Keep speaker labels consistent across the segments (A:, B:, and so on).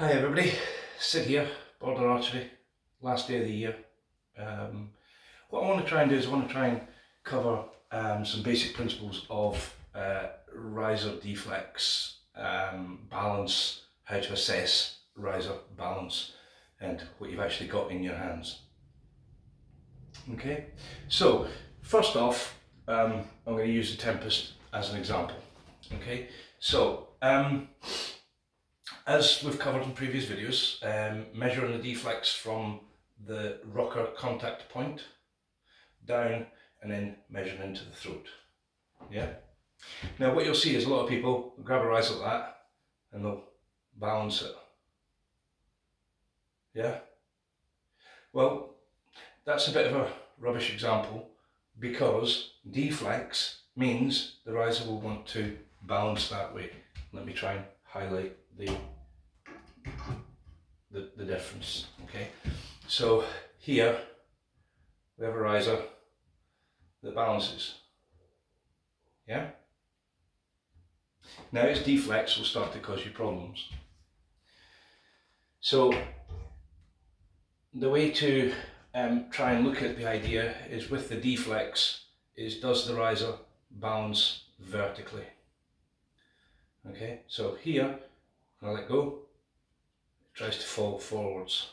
A: Hi everybody, Sid here, Border Archery, last day of the year. What I want to try and do is I want to try and cover some basic principles of riser deflex, balance, how to assess riser balance and what you've actually got in your hands. Okay, so first off, I'm going to use the Tempest as an example. Okay, so as we've covered in previous videos, measuring the deflex from the rocker contact point down and then measuring into the throat. Yeah. Now what you'll see is a lot of people grab a riser like that and they'll balance it. Yeah. Well, that's a bit of a rubbish example because deflex means the riser will want to balance that way. Let me try and highlight the difference. Okay, so here we have a riser that balances. Yeah. Now its deflex will start to cause you problems. So the way to try and look at the idea is with the deflex is, does the riser balance vertically? Okay, so here when I let go, it tries to fall forwards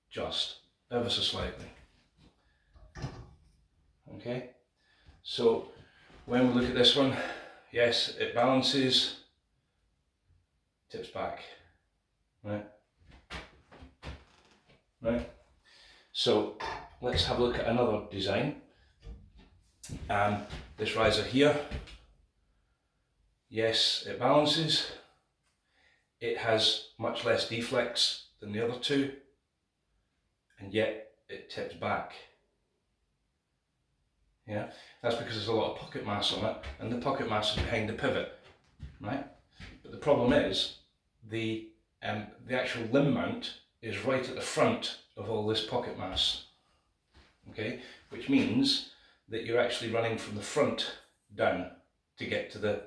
A: just ever so slightly. Okay, so when we look at this one, yes, it balances, tips back, right? Right. So let's have a look at another design. This riser here, yes, it balances. It has much less deflex than the other two, and yet it tips back. Yeah, that's because there's a lot of pocket mass on it, and the pocket mass is behind the pivot, right? But the problem is the actual limb mount is right at the front of all this pocket mass. Okay, which means that you're actually running from the front down to get to the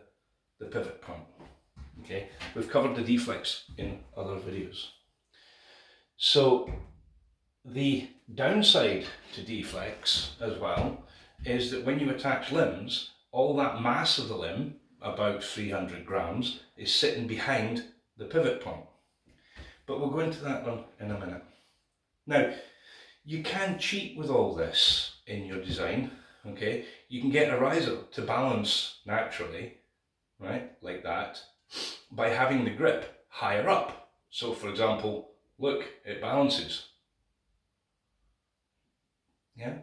A: pivot point. Okay, we've covered the deflex in other videos. So the downside to deflex as well is that when you attach limbs, all that mass of the limb, about 300 grams, is sitting behind the pivot point. But we'll go into that one in a minute. Now, you can cheat with all this in your design. Okay, you can get a riser to balance naturally, right, like that, by having the grip higher up. So for example, look, it balances. Yeah,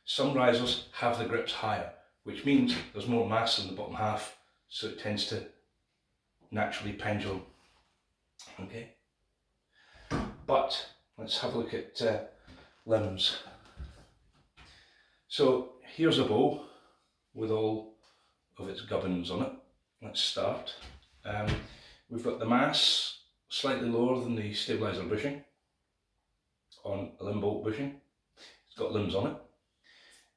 A: some risers have the grips higher, which means there's more mass in the bottom half, so it tends to naturally pendulum. Okay, but let's have a look at limbs. So here's a bow with all of its gubbins on it. Let's start. We've got the mass slightly lower than the stabiliser bushing on a limb bolt bushing. It's got limbs on it.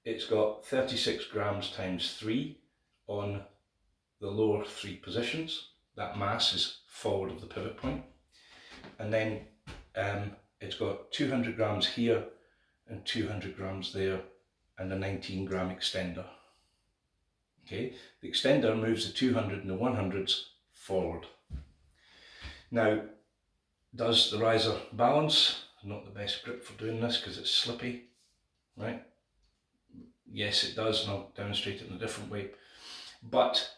A: It's got 36 grams times 3 on the lower 3 positions. That mass is forward of the pivot point. And then it's got 200 grams here and 200 grams there and a 19 gram extender. Okay, the extender moves the 200 and the 100s forward. Now, does the riser balance? Not the best grip for doing this because it's slippy, right? Yes, it does, and I'll demonstrate it in a different way. But,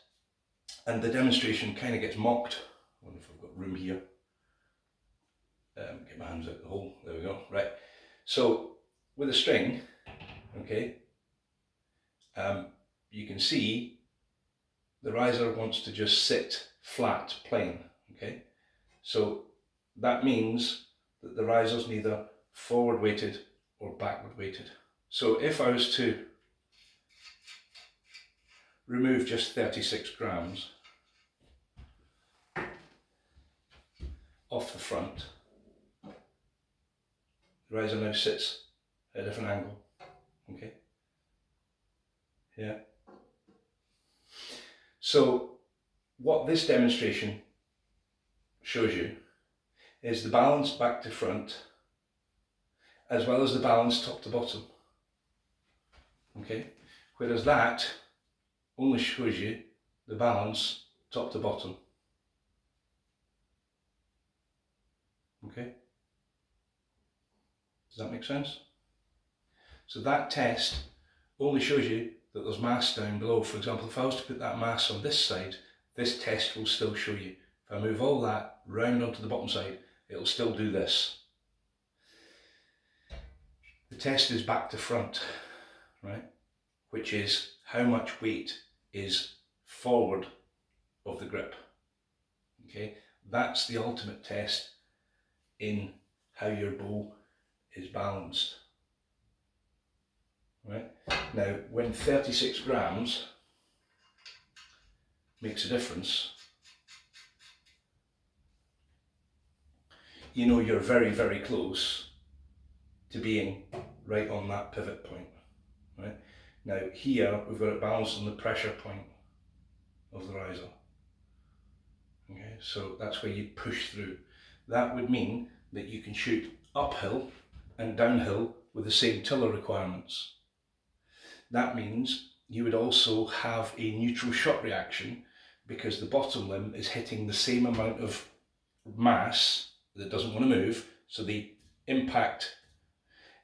A: and the demonstration kind of gets mocked. I wonder if I've got room here. Get my hands out the hole, there we go, right. So, with a string, okay, you can see the riser wants to just sit flat, plain, okay. So that means that the riser's neither forward weighted or backward weighted. So if I was to remove just 36 grams off the front, the riser now sits at a different angle, okay? Yeah. So what this demonstration shows you is the balance back to front, as well as the balance top to bottom. Okay, whereas that only shows you the balance top to bottom. Okay, does that make sense? So that test only shows you that there's mass down below. For example, if I was to put that mass on this side, this test will still show you. If I move all that round onto the bottom side, it'll still do this. The test is back to front, right? Which is how much weight is forward of the grip. Okay, that's the ultimate test in how your bow is balanced. Right? Now, when 36 grams makes a difference, you know you're very, very close to being right on that pivot point. Right? Now here we've got it balanced on the pressure point of the riser. Okay, so that's where you push through. That would mean that you can shoot uphill and downhill with the same tiller requirements. That means you would also have a neutral shot reaction because the bottom limb is hitting the same amount of mass that doesn't want to move, so the impact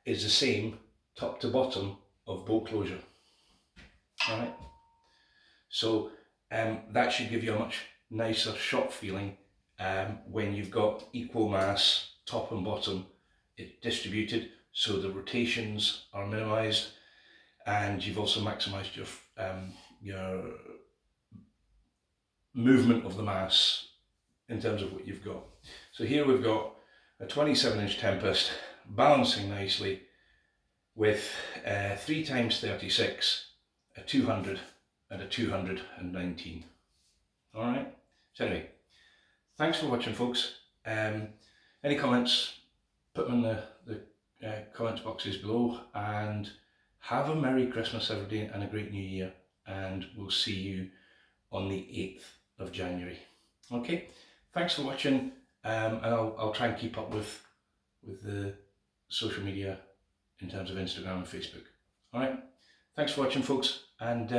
A: is the same top to bottom of bow closure. Alright, so that should give you a much nicer shot feeling when you've got equal mass top and bottom distributed, so the rotations are minimized and you've also maximized your movement of the mass in terms of what you've got. So here we've got a 27-inch Tempest balancing nicely with 3x36, a 200 and a 219. Alright, so anyway, thanks for watching, folks. Any comments, put them in the comments boxes below, and have a Merry Christmas everybody and a great New Year, and we'll see you on the 8th of January. Okay, thanks for watching, and I'll try and keep up with the social media in terms of Instagram and Facebook. Alright, thanks for watching, folks, and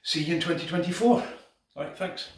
A: see you in 2024. Alright, thanks.